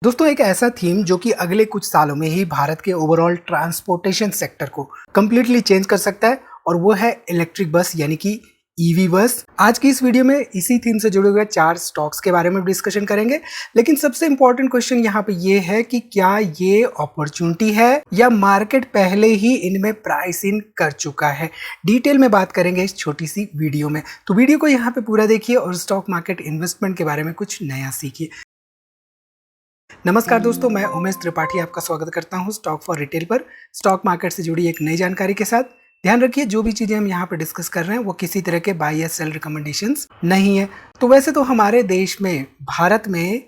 दोस्तों एक ऐसा थीम जो कि अगले कुछ सालों में ही भारत के ओवरऑल ट्रांसपोर्टेशन सेक्टर को कंप्लीटली चेंज कर सकता है और वो है इलेक्ट्रिक बस यानी कि ईवी बस। आज की इस वीडियो में इसी थीम से जुड़े हुए 4 स्टॉक्स के बारे में डिस्कशन करेंगे, लेकिन सबसे इंपॉर्टेंट क्वेश्चन यहाँ पे ये है कि क्या ये अपॉर्चुनिटी है या मार्केट पहले ही इनमें प्राइस इन कर चुका है। डिटेल में बात करेंगे इस छोटी सी वीडियो में, तो वीडियो को यहाँ पे पूरा देखिए और स्टॉक मार्केट इन्वेस्टमेंट के बारे में कुछ नया सीखिए। नमस्कार दोस्तों, मैं उमेश त्रिपाठी आपका स्वागत करता हूं स्टॉक फॉर रिटेल पर स्टॉक मार्केट से जुड़ी एक नई जानकारी के साथ। ध्यान रखिए जो भी चीजें हम यहाँ पर डिस्कस कर रहे हैं वो किसी तरह के बाय या सेल रिकमेंडेशंस नहीं है। तो वैसे तो हमारे देश में भारत में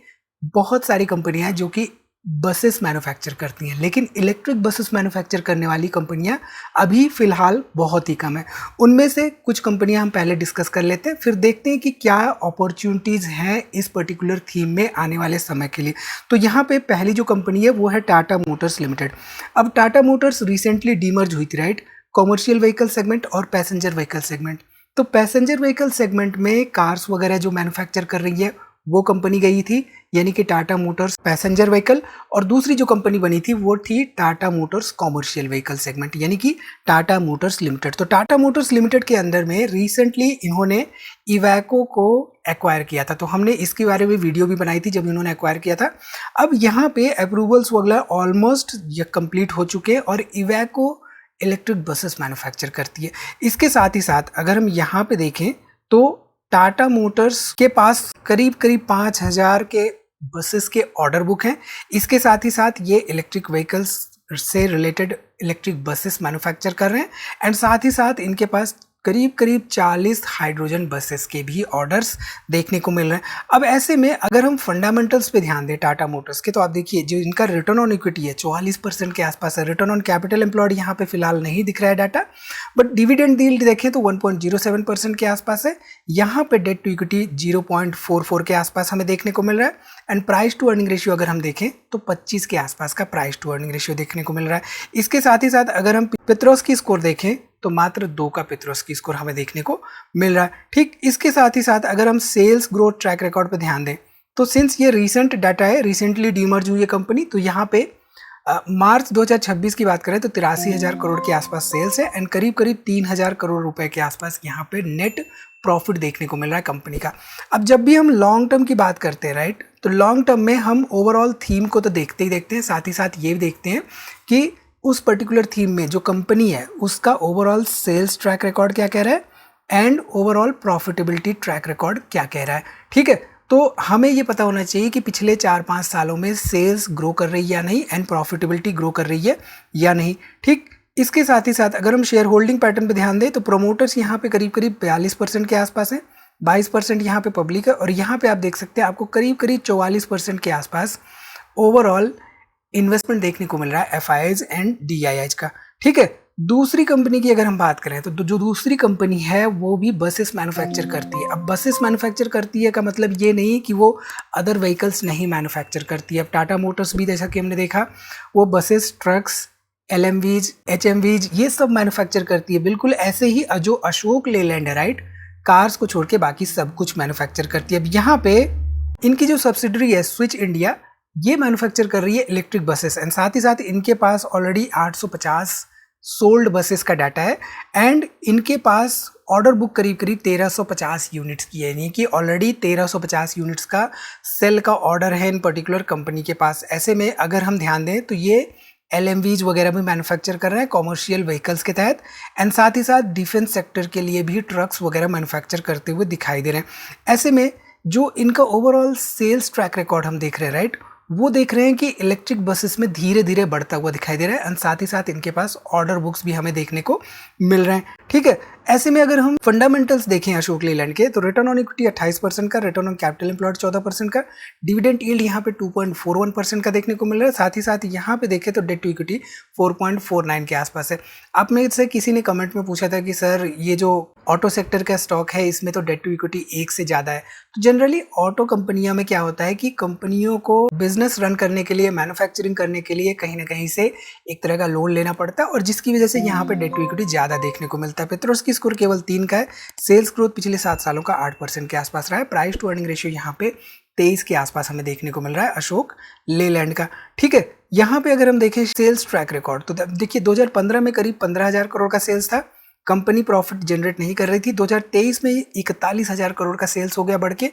बहुत सारी कंपनियां हैं जो कि बसेस मैन्युफैक्चर करती हैं, लेकिन इलेक्ट्रिक बसेस मैन्युफैक्चर करने वाली कंपनियां अभी फिलहाल बहुत ही कम है। उनमें से कुछ कंपनियां हम पहले डिस्कस कर लेते हैं, फिर देखते हैं कि क्या अपॉर्चुनिटीज़ हैं इस पर्टिकुलर थीम में आने वाले समय के लिए। तो यहाँ पे पहली जो कंपनी है वो है टाटा मोटर्स लिमिटेड। अब टाटा मोटर्स रिसेंटली डीमर्ज हुई थी, राइट, कॉमर्शियल व्हीकल सेगमेंट और पैसेंजर व्हीकल सेगमेंट। तो पैसेंजर व्हीकल सेगमेंट में कार्स वगैरह जो मैन्युफैक्चर कर रही है वो कंपनी गई थी, यानी कि टाटा मोटर्स पैसेंजर व्हीकल, और दूसरी जो कंपनी बनी थी वो थी Tata Motors commercial vehicle segment यानी कि टाटा मोटर्स लिमिटेड। तो टाटा मोटर्स लिमिटेड के अंदर में रिसेंटली इन्होंने इवैको को एक्वायर किया था, तो हमने इसके बारे में वीडियो भी बनाई थी जब इन्होंने एक्वायर किया था। अब यहाँ पे अप्रूवल्स वगैरह ऑलमोस्ट कंप्लीट हो चुके हैं और इवैको इलेक्ट्रिक बसेस मैन्युफैक्चर करती है। इसके साथ ही साथ अगर हम यहाँ पे देखें तो टाटा मोटर्स के पास करीब 5,000 के बसेस के ऑर्डर बुक हैं। इसके साथ ही साथ ये इलेक्ट्रिक व्हीकल्स से रिलेटेड इलेक्ट्रिक बसेस मैन्युफैक्चर कर रहे हैं एंड साथ ही साथ इनके पास करीब 40 हाइड्रोजन बसेस के भी ऑर्डर्स देखने को मिल रहे हैं। अब ऐसे में अगर हम फंडामेंटल्स पे ध्यान दें टाटा मोटर्स के, तो आप देखिए जो इनका रिटर्न ऑन इक्विटी है 44% के आसपास है। रिटर्न ऑन कैपिटल एम्प्लॉयड यहाँ पे फिलहाल नहीं दिख रहा है डाटा, बट डिविडेंड यील्ड देखें तो 1.07% के आसपास है। यहाँ पे डेट टू इक्विटी 0.44 के आसपास हमें देखने को मिल रहा है and price to earning ratio अगर हम देखें तो 25 के आसपास का प्राइस टू अर्निंग रेशियो देखने को मिल रहा है। इसके साथ ही साथ अगर हम पेट्रोस की स्कोर देखें तो मात्र 2 का पेट्रोस की स्कोर हमें देखने को मिल रहा है। ठीक, इसके साथ ही साथ अगर हम सेल्स ग्रोथ ट्रैक रिकॉर्ड पे ध्यान दें तो सिंस ये रिसेंट डाटा है, रिसेंटली डीमर्ज हुई है कंपनी, तो यहाँ पे मार्च 2026 की बात करें तो 83,000 करोड़ के आसपास सेल्स है एंड करीब 3,000 करोड़ रुपए के आसपास यहाँ पे नेट प्रॉफिट देखने को मिल रहा है कंपनी का। अब जब भी हम लॉन्ग टर्म की बात करते हैं, राइट, तो लॉन्ग टर्म में हम ओवरऑल थीम को तो देखते ही देखते हैं, साथ ही साथ ये भी देखते हैं कि उस पर्टिकुलर थीम में जो कंपनी है उसका ओवरऑल सेल्स ट्रैक रिकॉर्ड क्या कह रहा है and overall profitability track record क्या कह रहा है। ठीक है, तो हमें ये पता होना चाहिए कि पिछले 4-5 सालों में सेल्स ग्रो कर रही है या नहीं एंड प्रॉफिटेबिलिटी ग्रो कर रही है या नहीं। ठीक, इसके साथ ही साथ अगर हम शेयर होल्डिंग पैटर्न पे ध्यान दें तो प्रोमोटर्स यहाँ पे करीब 42% के आसपास है, 22% यहाँ पे पब्लिक है और यहाँ पे आप देख सकते हैं आपको करीब 44% के आसपास ओवरऑल इन्वेस्टमेंट देखने को मिल रहा है एफआईआईज एंड डीआईआईज का। ठीक है, दूसरी कंपनी की अगर हम बात करें तो जो दूसरी कंपनी है वो भी बसेस मैन्युफैक्चर करती है। अब बसेस मैन्युफैक्चर करती है का मतलब ये नहीं कि वो अदर व्हीकल्स नहीं मैन्युफैक्चर करती है। अब टाटा मोटर्स भी जैसा कि हमने देखा वो बसेस, ट्रक्स, एलएमवीज, एचएमवीज ये सब मैन्युफैक्चर करती है। बिल्कुल ऐसे ही जो अशोक लेलैंड है, राइट, कार्स को छोड़ के बाकी सब कुछ मैन्युफैक्चर करती है। अब यहाँ पे इनकी जो सब्सिडरी है स्विच इंडिया, ये मैन्युफैक्चर कर रही है इलेक्ट्रिक बसेस एंड साथ ही साथ इनके पास ऑलरेडी 850 सोल्ड बसेस का डाटा है एंड इनके पास ऑर्डर बुक करीब 1350 यूनिट्स की है, यानी कि ऑलरेडी 1350 यूनिट्स का सेल का ऑर्डर है इन पर्टिकुलर कंपनी के पास। ऐसे में अगर हम ध्यान दें तो ये एलएमवीज वगैरह भी मैन्युफैक्चर कर रहे हैं कॉमर्शियल व्हीकल्स के तहत एंड साथ ही साथ डिफेंस सेक्टर के लिए भी ट्रक्स वगैरह मैन्युफैक्चर करते हुए दिखाई दे रहे हैं। ऐसे में जो इनका ओवरऑल सेल्स ट्रैक रिकॉर्ड हम देख रहे हैं, राइट, वो देख रहे हैं कि इलेक्ट्रिक बसेस में धीरे धीरे बढ़ता हुआ दिखाई दे रहा है एंड साथ ही साथ इनके पास ऑर्डर बुक्स भी हमें देखने को मिल रहे हैं। ठीक है, ऐसे में अगर हम फंडामेंटल्स देखें अशोक लेलैंड के तो रिटर्न ऑन इक्विटी 28% का, रिटर्न ऑन कैपिटल एम्प्लॉयड 14% का, डिविडेंड यील्ड यहाँ पे 2.41% का देखने को मिल रहा है। साथ ही साथ यहाँ पे देखें तो डेट टू इक्विटी 4.49 के आसपास है। आप में से किसी ने कमेंट में पूछा था कि सर ये जो ऑटो सेक्टर का स्टॉक है इसमें तो डेट टू इक्विटी 1 से ज़्यादा है। तो जनरली ऑटो कंपनियों में क्या होता है कि कंपनियों को बिजनेस रन करने के लिए, मैन्युफैक्चरिंग करने के लिए कहीं ना कहीं से एक तरह का लोन लेना पड़ता है और जिसकी वजह से यहाँ पे डेट टू इक्विटी ज़्यादा देखने को मिलता है। पेट्रोस की स्कोर केवल 3 का है। सेल्स ग्रोथ पिछले 7 सालों का 8% के आसपास रहा है। प्राइस टू अर्निंग रेशियो यहाँ पे 23 के आसपास हमें देखने को मिल रहा है अशोक लेलैंड का। ठीक है, यहाँ पे अगर हम देखें सेल्स ट्रैक रिकॉर्ड तो देखिए 2015 में करीब 15,000 करोड़ का सेल्स था, कंपनी प्रॉफिट जनरेट नहीं कर रही थी। 2023 में 41,000 करोड़ का सेल्स हो गया बढ़ के,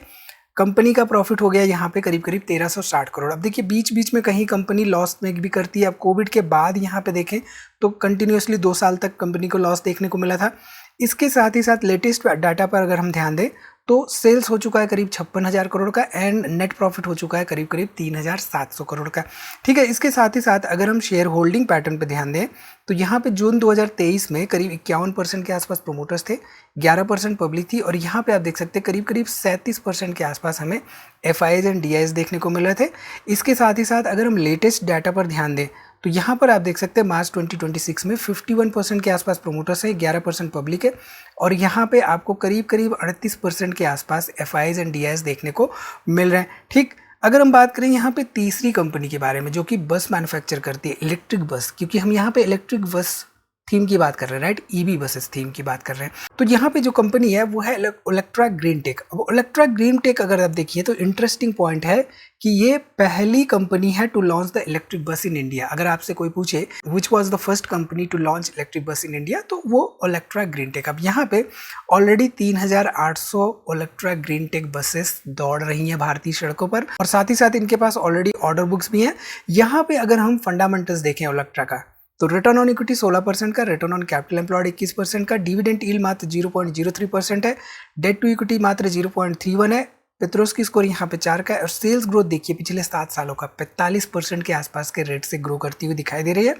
कंपनी का प्रॉफिट हो गया यहाँ पे करीब करीब 1360 करोड़। अब देखिए बीच बीच में कहीं कंपनी लॉस मेक भी करती है। अब कोविड के बाद यहाँ पे देखें तो कंटिन्यूसली 2 साल तक कंपनी को लॉस देखने को मिला था। इसके साथ ही साथ लेटेस्ट डाटा पर अगर हम ध्यान दें तो सेल्स हो चुका है करीब 56,000 करोड़ का एंड नेट प्रॉफिट हो चुका है करीब करीब 3,700 करोड़ का। ठीक है, इसके साथ ही साथ अगर हम शेयर होल्डिंग पैटर्न पे ध्यान दें तो यहाँ पे जून 2023 में करीब 51% के आसपास प्रोमोटर्स थे, 11% पब्लिक थी और यहाँ पे आप देख सकते हैं करीब करीब 37% के आसपास हमें FIIs एंड DIs देखने को मिल रहे थे। इसके साथ ही साथ अगर हम लेटेस्ट डाटा पर ध्यान दें तो यहाँ पर आप देख सकते हैं मार्च 2026 में 51% के आसपास प्रोमोटर्स है, 11% पब्लिक है और यहाँ पे आपको करीब करीब 38% के आसपास FIIs एंड DIs देखने को मिल रहे हैं। ठीक, अगर हम बात करें यहाँ पे तीसरी कंपनी के बारे में जो कि बस मैन्युफैक्चर करती है, इलेक्ट्रिक बस, क्योंकि हम यहाँ पे इलेक्ट्रिक बस थीम की बात कर रहे हैं, राइट, EV बसेस थीम की बात कर रहे हैं। तो यहाँ पे जो कंपनी है वो है ओलेक्ट्रा ग्रीन टेक। अब ओलेक्ट्रा ग्रीन टेक अगर आप देखिए तो इंटरेस्टिंग पॉइंट है कि ये पहली कंपनी है to launch the electric bus in India. अगर आपसे कोई पूछे which was the first company to launch electric bus in India तो वो ओलेक्ट्रा ग्रीन टेक। अब यहाँ पे already 3,800 Olectra green tech buses दौड़ रही हैं भारतीय सड़कों पर और साथ ही साथ इनके पास ऑलरेडी ऑर्डर बुक्स भी हैं। यहाँ पे अगर हम फंडामेंटल्स देखें ओलेक्ट्रा का तो रिटर्न ऑन इक्विटी 16% का, रिटर्न ऑन कैपिटल एम्प्लॉयड 21% का, डिविडेंड यील्ड मात्र 0.03% है, डेट टू इक्विटी मात्र 0.31 है, पेट्रोस्की स्कोर यहाँ पे 4 का है और सेल्स ग्रोथ देखिए पिछले 7 सालों का 45% के आसपास के रेट से ग्रो करती हुई दिखाई दे रही है।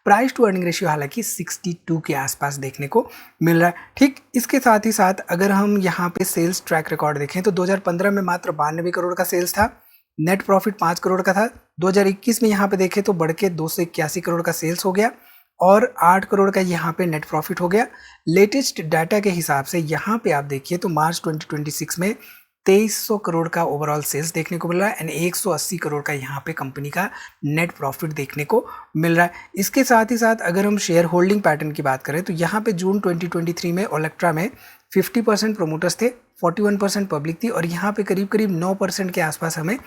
प्राइस टू अर्निंग रेशियो हालांकि 62 के आसपास देखने को मिल रहा है। ठीक, इसके साथ ही साथ अगर हम यहाँ पे सेल्स ट्रैक रिकॉर्ड देखें तो 2015 में मात्र 92 करोड़ का सेल्स था, नेट प्रॉफिट 5 करोड़ का था। 2021 में यहाँ पे देखें तो बढ़ के 281 करोड़ का सेल्स हो गया और 8 करोड़ का यहाँ पे नेट प्रॉफिट हो गया। लेटेस्ट डाटा के हिसाब से यहाँ पे आप देखिए तो मार्च 2026 में 2300 करोड़ का ओवरऑल सेल्स देखने को मिल रहा है एंड 180 करोड़ का यहाँ पे कंपनी का नेट प्रॉफिट देखने को मिल रहा है। इसके साथ ही साथ अगर हम शेयर होल्डिंग पैटर्न की बात करें तो यहाँ पे जून 2023 में ओलेक्ट्रा में 50% प्रोमोटर्स थे, 41% पब्लिक थी और यहाँ पे करीब करीब 9% के आसपास हमें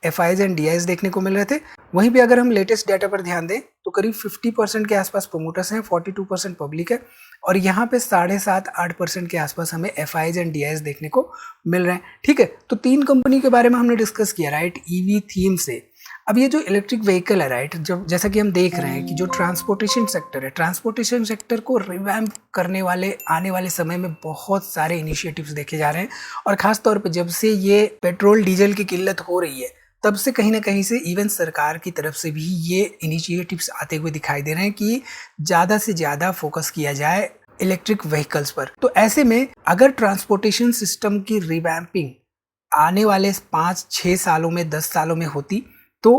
FIIs एंड DIs देखने को मिल रहे थे। वहीं पे अगर हम लेटेस्ट डाटा पर ध्यान दें तो करीब 50% के आसपास प्रोमोटर्स हैं, 42% पब्लिक है और यहाँ पे 7.5-8% के आसपास हमें FIIs एंड DIs देखने को मिल रहे हैं। ठीक है, तो 3 कंपनी के बारे में हमने डिस्कस किया, राइट, EV थीम से। अब ये जो इलेक्ट्रिक व्हीकल है, राइट, जब जैसा कि हम देख रहे हैं कि जो ट्रांसपोर्टेशन सेक्टर है, ट्रांसपोर्टेशन सेक्टर को रिवैम्प करने वाले आने वाले समय में बहुत सारे इनिशिएटिव्स देखे जा रहे हैं और खास तौर पे जब से ये पेट्रोल डीजल की किल्लत हो रही है तब से कहीं ना कहीं से इवन सरकार की तरफ से भी ये इनिशिएटिव्स आते हुए दिखाई दे रहे हैं कि ज़्यादा से ज़्यादा फोकस किया जाए इलेक्ट्रिक व्हीकल्स पर। तो ऐसे में अगर ट्रांसपोर्टेशन सिस्टम की रिवैम्पिंग आने वाले 5-6 सालों में 10 सालों में होती तो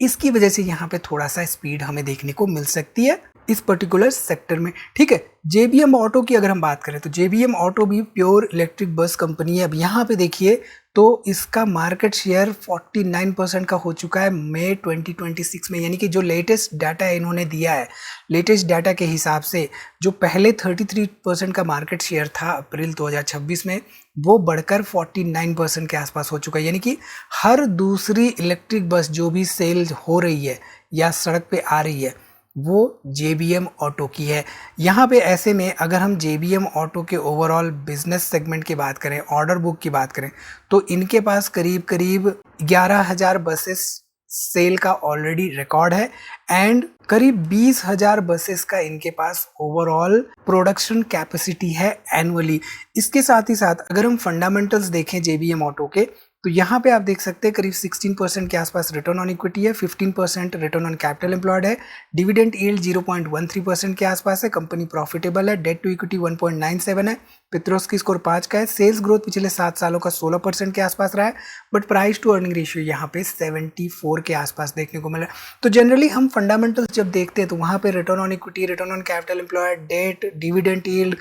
इसकी वजह से यहाँ पे थोड़ा सा स्पीड हमें देखने को मिल सकती है इस पर्टिकुलर सेक्टर में। ठीक है, JBM ऑटो की अगर हम बात करें तो JBM ऑटो भी प्योर इलेक्ट्रिक बस कंपनी है। अब यहाँ पे देखिए तो इसका मार्केट शेयर 49% का हो चुका है मई 2026 में, यानी कि जो लेटेस्ट डाटा इन्होंने दिया है, लेटेस्ट डाटा के हिसाब से जो पहले 33% का मार्केट शेयर था अप्रैल 2026 में वो बढ़कर 49% के आसपास हो चुका है। यानी कि हर दूसरी इलेक्ट्रिक बस जो भी सेल हो रही है या सड़क पे आ रही है वो JBM ऑटो की है। यहाँ पे ऐसे में अगर हम JBM ऑटो के ओवरऑल बिजनेस सेगमेंट की बात करें, ऑर्डर बुक की बात करें तो इनके पास करीब करीब 11,000 बसेस सेल का ऑलरेडी रिकॉर्ड है एंड करीब 20,000 बसेस का इनके पास ओवरऑल प्रोडक्शन कैपेसिटी है एनुअली। इसके साथ ही साथ अगर हम फंडामेंटल्स देखें JBM ऑटो के तो यहाँ पे आप देख सकते हैं करीब 16% के आसपास रिटर्न ऑन इक्विटी है, 15% रिटर्न ऑन कैपिटल एम्प्लॉयड है, डिविडेंड यील्ड 0.13% के आसपास है, कंपनी प्रॉफिटेबल है, डेट टू इक्विटी 1.97 है, पेट्रोस्की स्कोर 5 का है, सेल्स ग्रोथ पिछले 7 सालों का 16% के आसपास रहा है, but price to earning ratio यहाँ पे 74 के आसपास देखने को मिला। तो जनरली हम फंडामेंटल्स जब देखते हैं तो वहाँ पे return on equity, return on capital employed, debt, dividend yield,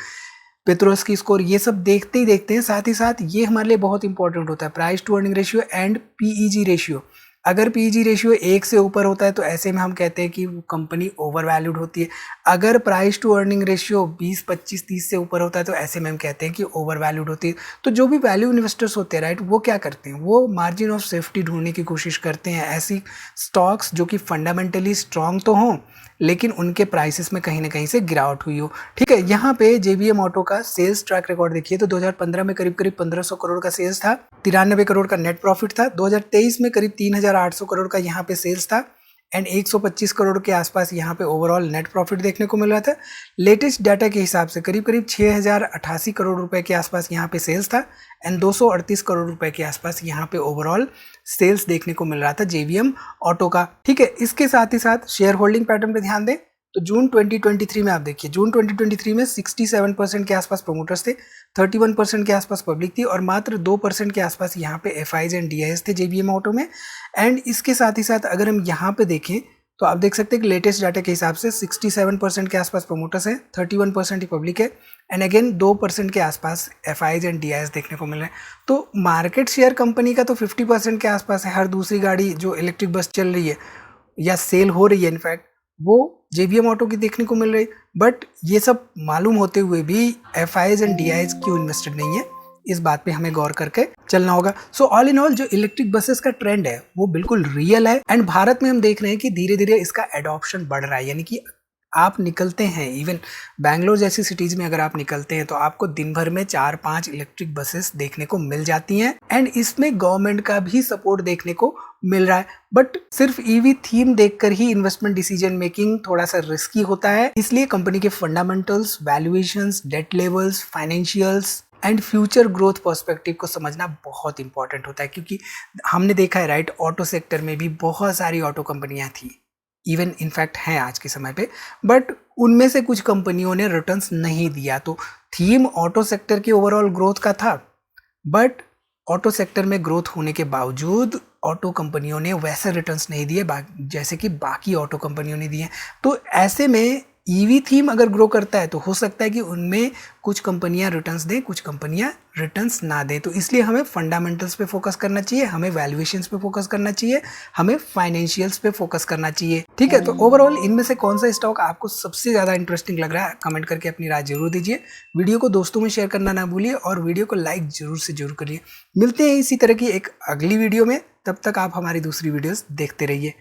Piotroski score, ये सब देखते ही देखते हैं। साथ ही साथ ये हमारे लिए बहुत इंपॉर्टेंट होता है price to earning ratio and PEG ratio. अगर पीजी रेशियो 1 से ऊपर होता है तो ऐसे में हम कहते हैं कि वो कंपनी ओवर वैल्यूड होती है। अगर प्राइस टू अर्निंग रेशियो 20, 25, 30 से ऊपर होता है तो ऐसे में हम कहते हैं कि ओवर वैल्यूड होती है। तो जो भी वैल्यू इन्वेस्टर्स होते हैं राइट, वो क्या करते हैं, वो मार्जिन ऑफ सेफ्टी ढूंढने की कोशिश करते हैं, ऐसी स्टॉक्स जो कि फंडामेंटली स्ट्रांग तो हों लेकिन उनके प्राइसेस में कहीं ना कहीं से गिरावट हुई हो। ठीक है, यहाँ पे जेबीएम ऑटो का सेल्स ट्रैक रिकॉर्ड देखिए तो 2015 में करीब करीब 1500 करोड़ का सेल्स था, 93 करोड़ का नेट प्रॉफिट था। 2023 में करीब 3800 करोड़ का यहाँ पे सेल्स था एंड 125 करोड़ के आसपास यहाँ पे ओवरऑल नेट प्रॉफिट देखने को मिल रहा था। लेटेस्ट डाटा के हिसाब से करीब करीब 6088 करोड़ रुपए के आसपास यहाँ पे सेल्स था एंड 238 करोड़ रुपए के आसपास यहाँ पे ओवरऑल सेल्स देखने को मिल रहा था जेवीएम ऑटो का। ठीक है, इसके साथ ही साथ शेयर होल्डिंग पैटर्न पे ध्यान दें तो जून 2023 में आप देखिए, जून 2023 में 67% के आसपास प्रोमोटर्स थे, 31% के आसपास पब्लिक थी और मात्र 2% के आसपास यहाँ पे एफआईज एंड डीआईएस थे जेबीएम ऑटो में। एंड इसके साथ ही साथ अगर हम यहाँ पे देखें तो आप देख सकते हैं कि लेटेस्ट डाटा के हिसाब से 67% के आसपास प्रोमोटर्स हैं, 31% ही पब्लिक है एंड अगेन 2% के आसपास एफआईज एंड डीआईएस देखने को मिल रहे हैं। तो मार्केट शेयर कंपनी का तो 50% के आसपास है। हर दूसरी गाड़ी जो इलेक्ट्रिक बस चल रही है या सेल हो रही है इनफैक्ट वो जेबीएम ऑटो की देखने को मिल रही। बट ये सब मालूम होते हुए भी एफआईज एंड डीआईएस क्यों इन्वेस्टेड नहीं है, इस बात पे हमें गौर करके चलना होगा। सो ऑल इन ऑल जो इलेक्ट्रिक बसेस का ट्रेंड है वो बिल्कुल रियल है एंड भारत में हम देख रहे हैं कि धीरे धीरे इसका एडॉप्शन बढ़ रहा है। यानी कि आप निकलते हैं, इवन बैंगलोर जैसी सिटीज में अगर आप निकलते हैं तो आपको दिन भर में 4-5 इलेक्ट्रिक बसेस देखने को मिल जाती हैं एंड इसमें गवर्नमेंट का भी सपोर्ट देखने को मिल रहा है। बट सिर्फ ईवी थीम देखकर ही इन्वेस्टमेंट डिसीजन मेकिंग थोड़ा सा रिस्की होता है, इसलिए कंपनी के fundamentals, valuations, debt levels, financials and future growth perspective को समझना बहुत इंपॉर्टेंट होता है। क्योंकि हमने देखा है राइट, ऑटो सेक्टर में भी बहुत सारी ऑटो कंपनियां थी, इवन इनफैक्ट हैं आज के समय पे, बट उनमें से कुछ कंपनियों ने रिटर्न्स नहीं दिया। तो थीम ऑटो सेक्टर की ओवरऑल ग्रोथ का था, बट ऑटो सेक्टर में ग्रोथ होने के बावजूद ऑटो कंपनियों ने वैसे रिटर्न्स नहीं दिए जैसे कि बाकी ऑटो कंपनियों ने दिए। तो ऐसे में ईवी थीम अगर ग्रो करता है तो हो सकता है कि उनमें कुछ कंपनियां रिटर्न्स दें, कुछ कंपनियां रिटर्न्स ना दें। तो इसलिए हमें फंडामेंटल्स पे फोकस करना चाहिए, हमें वैल्यूएशंस पे फोकस करना चाहिए, हमें फाइनेंशियल्स पे फोकस करना चाहिए। ठीक है, तो ओवरऑल इनमें से कौन सा स्टॉक आपको सबसे ज़्यादा इंटरेस्टिंग लग रहा है, कमेंट करके अपनी राय जरूर दीजिए। वीडियो को दोस्तों में शेयर करना ना भूलिए और वीडियो को लाइक जरूर से जरूर करिए। मिलते हैं इसी तरह की एक अगली वीडियो में, तब तक आप हमारी दूसरी वीडियोस देखते रहिए।